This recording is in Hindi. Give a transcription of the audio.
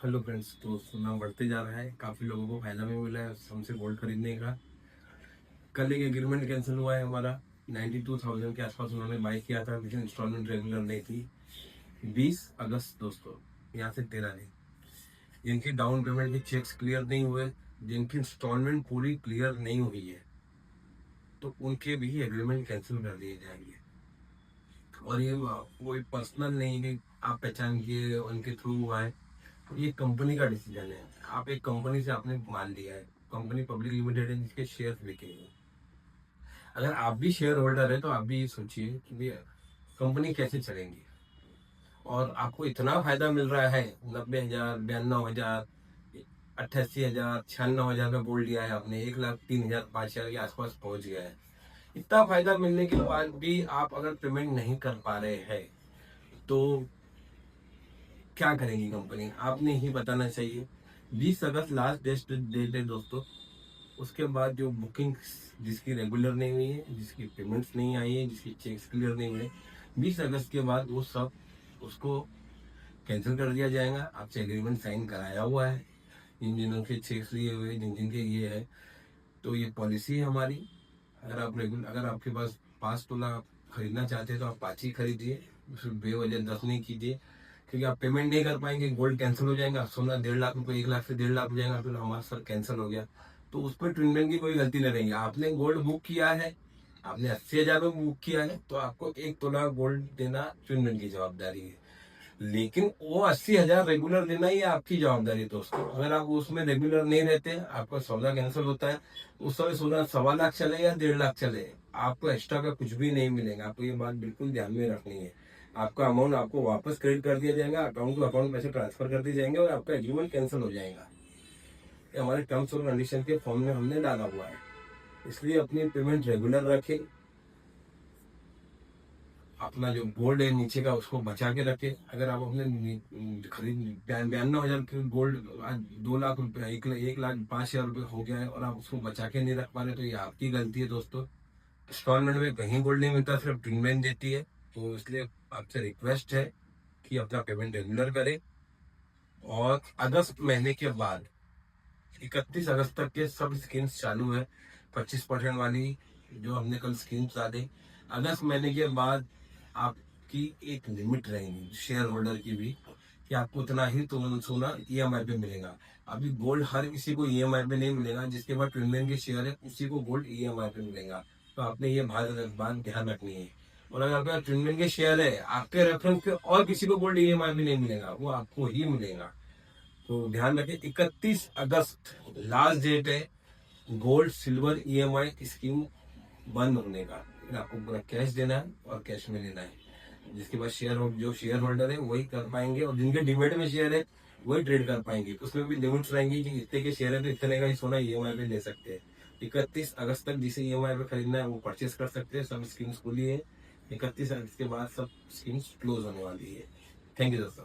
हेलो फ्रेंड्स, तो सोना बढ़ते जा रहा है। काफ़ी लोगों को फायदा भी मिला है हमसे गोल्ड खरीदने का। कल एक एग्रीमेंट कैंसिल हुआ है हमारा। 92,000 के आसपास उन्होंने बाई किया था, लेकिन इंस्टॉलमेंट रेगुलर नहीं थी। 20 अगस्त दोस्तों, यहाँ से 13 दिन, जिनकी डाउन पेमेंट के चेक्स क्लियर नहीं हुए, जिनकी इंस्टॉलमेंट पूरी क्लियर नहीं हुई है, तो उनके भी एग्रीमेंट कैंसिल कर दिए जाएंगे। और ये कोई पर्सनल नहीं कि आप पहचान के उनके थ्रू हुआ है। ये कंपनी का डिसीजन है। आप एक कंपनी से आपने माल लिया है, कंपनी पब्लिक लिमिटेड है जिसके शेयर बिकेंगे। अगर आप भी शेयर होल्डर है तो आप भी ये सोचिए कि भी कंपनी कैसे चलेंगी। और आपको इतना फायदा मिल रहा है, 90,000, 92,000, 88,000, 96,000 का गोल्ड लिया है आपने, 1,03,000, 5,000 के आसपास पहुंच गया है। इतना फायदा मिलने के बाद भी आप अगर पेमेंट नहीं कर पा रहे हैं तो क्या करेंगी कंपनी, आपने ही बताना चाहिए। 20 अगस्त लास्ट डेट है दोस्तों। उसके बाद जो बुकिंग जिसकी रेगुलर नहीं हुई है, जिसकी पेमेंट्स नहीं आई है, जिसकी चेक्स क्लियर नहीं हुए, 20 अगस्त के बाद वो सब उसको कैंसिल कर दिया जाएगा। आपसे एग्रीमेंट साइन कराया हुआ है, जिन जिनों के चेक्स लिए हुए, जिन जिनके ये है। तो ये पॉलिसी है हमारी। अगर आपके पास 5 तोला आप खरीदना चाहते हैं तो आप 5 ही खरीदिए, सिर्फ बेवजह 10 नहीं कीजिए। क्योंकि आप पेमेंट नहीं कर पाएंगे, गोल्ड कैंसिल हो जाएगा। सोना 1.5 लाख रुपए, 1 लाख से 1.5 लाख हो जाएगा, फिर हमारा सर कैंसिल हो गया तो उस पर ट्विन बैंक की कोई गलती नहीं रहेगी। आपने गोल्ड बुक किया है, आपने 80,000 में बुक किया है, तो आपको 1 तोला गोल्ड देना ट्विन बैंक की जवाबदारी है। लेकिन वो 80,000 रेगुलर देना ही आपकी जवाबदारी है दोस्तों। अगर आप उसमें रेगुलर नहीं रहते, आपका सौदा कैंसिल होता है, उस समय सोना 1.25 लाख चले या 1.5 लाख चले, आपको एक्स्ट्रा का कुछ भी नहीं मिलेगा। आपको ये बात बिल्कुल ध्यान में रखनी है। आपका अमाउंट आपको वापस क्रेडिट कर दिया जाएगा, अकाउंट टू अकाउंट पैसे ट्रांसफर कर दिए जाएंगे और आपका एग्रीमेंट कैंसिल हो जाएगा। ये हमारे टर्म्स और कंडीशन के फॉर्म में हमने डाला हुआ है। इसलिए अपनी पेमेंट रेगुलर रखें। अपना जो गोल्ड है नीचे का उसको बचा के रखे। अगर आप अपने खरीद 92,000 के गोल्ड आज 2 लाख रुपए, 1,05,000 रुपये हो गया है और आप उसको बचा के नहीं रख पा रहे, तो ये आपकी गलती है दोस्तों। इंस्टॉलमेंट में कहीं गोल्ड नहीं मिलता, सिर्फ ट्विन बैंक देती है। तो इसलिए आपसे रिक्वेस्ट है कि अपना पेमेंट रेगुलर करें। और अगस्त महीने के बाद 31 अगस्त तक के सब स्कीम्स चालू है। 25% वाली जो हमने कल स्कीम्स डाले, अगस्त महीने के बाद आपकी एक लिमिट रहेगी शेयर होल्डर की भी, कि आपको उतना ही तो सोना ईएमआई पे मिलेगा। अभी गोल्ड हर किसी को ईएमआई पे नहीं मिलेगा, जिसके पास ट्विन बैंक के शेयर है उसी को गोल्ड ईएमआई पे मिलेगा। तो आपने ये बात ध्यान रखनी है। और अगर आपके ट्विन बैंक के शेयर है, आपके रेफरेंस पे और किसी को गोल्ड ईएमआई पे नहीं मिलेगा, वो आपको ही मिलेगा। तो ध्यान रखें, 31 अगस्त लास्ट डेट है गोल्ड सिल्वर ईएमआई स्कीम बंद होने का। फिर आपको पूरा कैश देना है और कैश में लेना है। जिसके पास जो शेयर होल्डर है वही कर पाएंगे, और जिनके डिमेट में शेयर है वही ट्रेड कर पाएंगे। उसमें भी लिमिट्स रहेंगी कि इतने के शेयर है तो इतने का ही सोना ईएमआई पे ले सकते हैं। 31 अगस्त तक जिसे ईएमआई पे खरीदना है वो परचेस कर सकते हैं। सब स्कीम्स खुली है। 31 अगस्त के बाद सब स्कीम्स क्लोज होने वाली है। थैंक यू दोस्तों।